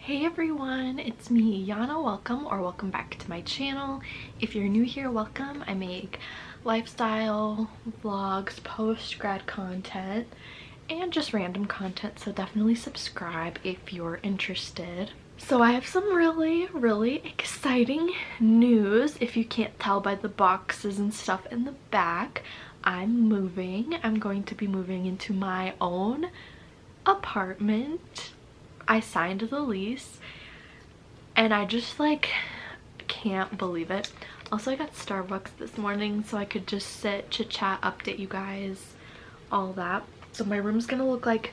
Hey everyone, it's me, Yana. Welcome back to my channel. If you're new here, welcome. I make lifestyle vlogs, post-grad content, and just random content, so definitely subscribe if you're interested. So I have some really exciting news. If you can't tell by the boxes and stuff in the back, I'm moving. I'm going to be moving into my own apartment. I signed the lease and I just like can't believe it. Also, I got Starbucks this morning so I could just sit, chit chat, update you guys, all that. So my room's gonna look like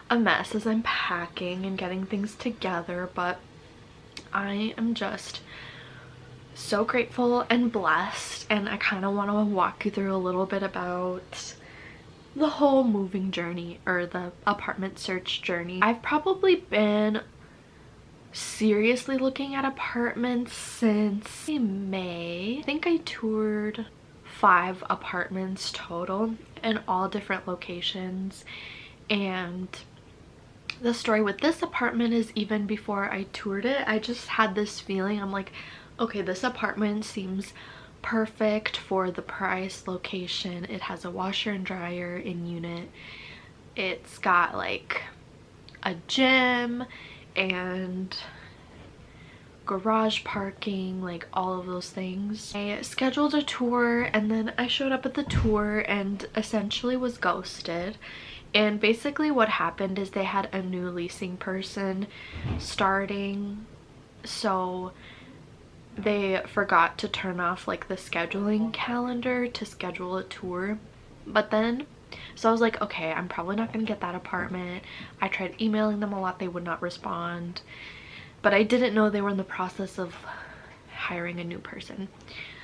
a mess as I'm packing and getting things together, but I am just so grateful and blessed, and I kind of want to walk you through a little bit about the whole moving journey, or the apartment search journey. I've probably been seriously looking at apartments since May. I think I toured 5 apartments total in all different locations, and the story with this apartment is even before I toured it, I just had this feeling. I'm like, okay, this apartment seems perfect for the price, location. It has a washer and dryer in unit. It's got like a gym and garage parking, like all of those things. I scheduled a tour and then I showed up at the tour and essentially was ghosted. And basically what happened is they had a new leasing person starting, so they forgot to turn off like the scheduling calendar to schedule a tour. But then, so I was like, okay, I'm probably not gonna get that apartment. I tried emailing them a lot, they would not respond, but I didn't know they were in the process of hiring a new person.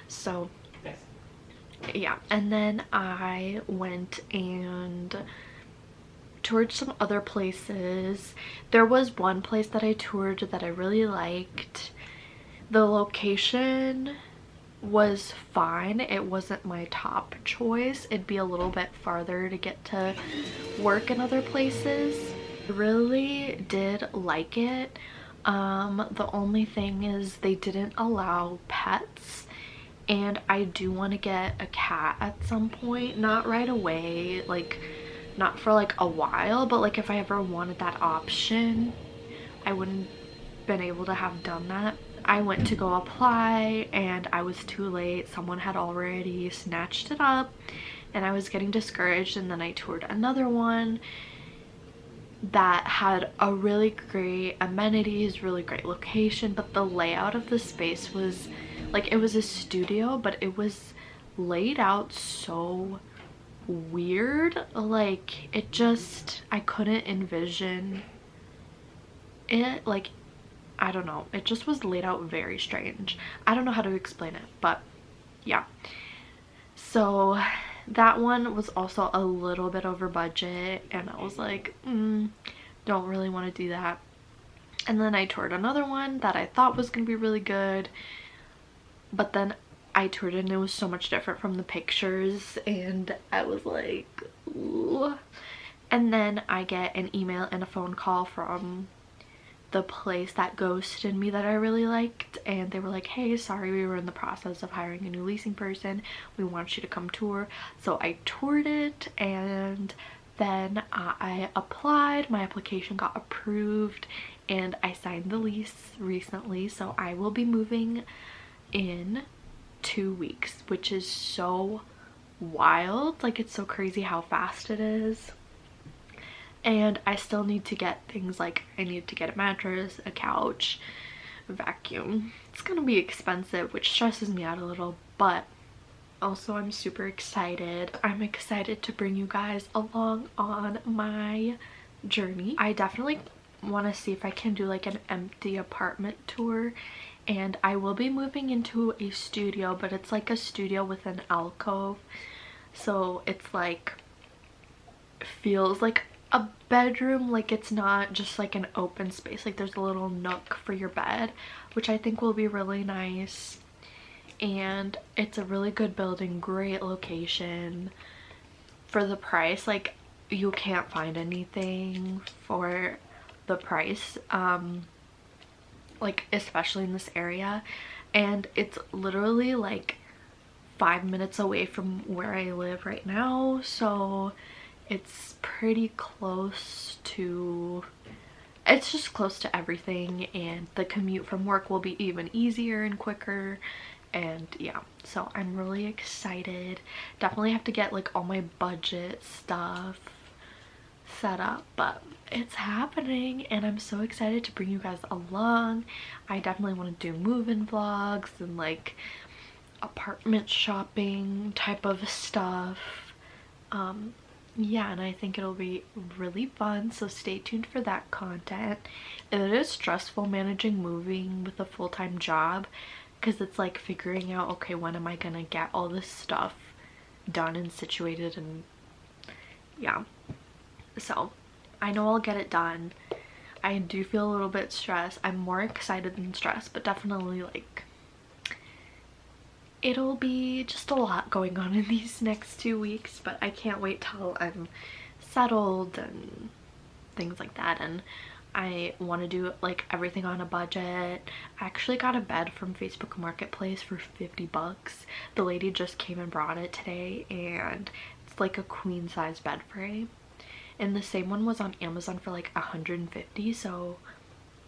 So yeah, and then I went and toured some other places. There was one place that I toured that I really liked. The location was fine. It wasn't my top choice. It'd be a little bit farther to get to work in other places. I really did like it. The only thing is they didn't allow pets, and I do want to get a cat at some point. Not right away, like not for like a while, but like if I ever wanted that option, I wouldn't been able to have done that. I went to go apply and I was too late. Someone had already snatched it up and I was getting discouraged, and then I toured another one that had a really great amenities, really great location, but the layout of the space was like, it was a studio but it was laid out so weird. Like it just, I couldn't envision it. Like, I don't know, it just was laid out very strange. I don't know how to explain it, but yeah. So that one was also a little bit over budget and I was like, don't really want to do that. And then I toured another one that I thought was gonna be really good, but then I toured it and it was so much different from the pictures and I was like, ooh. And then I get an email and a phone call from the place that ghosted me that I really liked, and they were like, hey, sorry, we were in the process of hiring a new leasing person, we want you to come tour. So I toured it and then I applied. My application got approved and I signed the lease recently, so I will be moving in 2 weeks, which is so wild. Like, it's so crazy how fast it is. And I still need to get things like, I need to get a mattress, a couch, a vacuum. It's gonna be expensive, which stresses me out a little, but also I'm super excited. I'm excited to bring you guys along on my journey. I definitely want to see if I can do like an empty apartment tour, and I will be moving into a studio, but it's like a studio with an alcove, so it's like, feels like a bedroom. Like it's not just like an open space, like there's a little nook for your bed, which I think will be really nice. And it's a really good building, great location for the price. Like, you can't find anything for the price. like especially in this area, and it's literally like 5 minutes away from where I live right now, so it's pretty close to, it's just close to everything, and the commute from work will be even easier and quicker. And yeah, so I'm really excited. Definitely have to get like all my budget stuff set up, but it's happening and I'm so excited to bring you guys along. I definitely want to do move-in vlogs and like apartment shopping type of stuff. Yeah, and I think it'll be really fun, so stay tuned for that content. It is stressful managing moving with a full-time job, because it's like figuring out, okay, when am I gonna get all this stuff done and situated, and yeah. So I know I'll get it done. I do feel a little bit stressed. I'm more excited than stressed, but definitely like it'll be just a lot going on in these next 2 weeks, but I can't wait till I'm settled and things like that. And I want to do like everything on a budget. I actually got a bed from Facebook Marketplace for 50 bucks. The lady just came and brought it today, and it's like a queen size bed frame. And the same one was on Amazon for like 150, so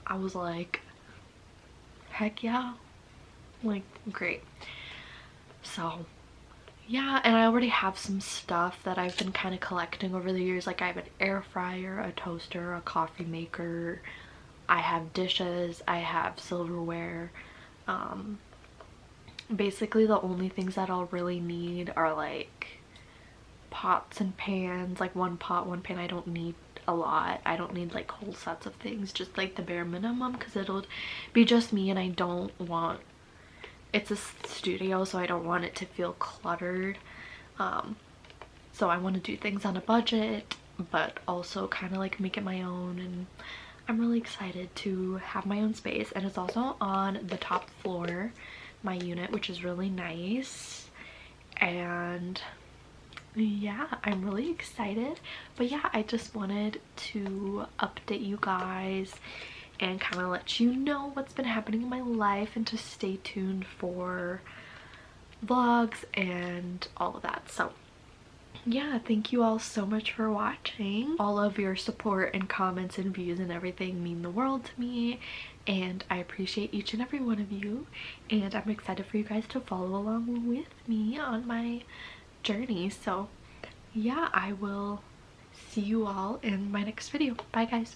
I was like, heck yeah, like great. So yeah, and I already have some stuff that I've been kind of collecting over the years. Like I have an air fryer, a toaster, a coffee maker, I have dishes, I have silverware. Basically the only things that I'll really need are like pots and pans, like one pot, one pan. I don't need a lot. I don't need like whole sets of things, just like the bare minimum, because it'll be just me and I don't want, it's a studio, so I don't want it to feel cluttered. So I want to do things on a budget, but also kind of like make it my own, and I'm really excited to have my own space. And it's also on the top floor, my unit, which is really nice. And yeah, I'm really excited. But yeah, I just wanted to update you guys and kind of let you know what's been happening in my life, and to stay tuned for vlogs and all of that. So yeah, thank you all so much for watching. All of your support and comments and views and everything mean the world to me, and I appreciate each and every one of you, and I'm excited for you guys to follow along with me on my journey. So yeah, I will see you all in my next video. Bye guys.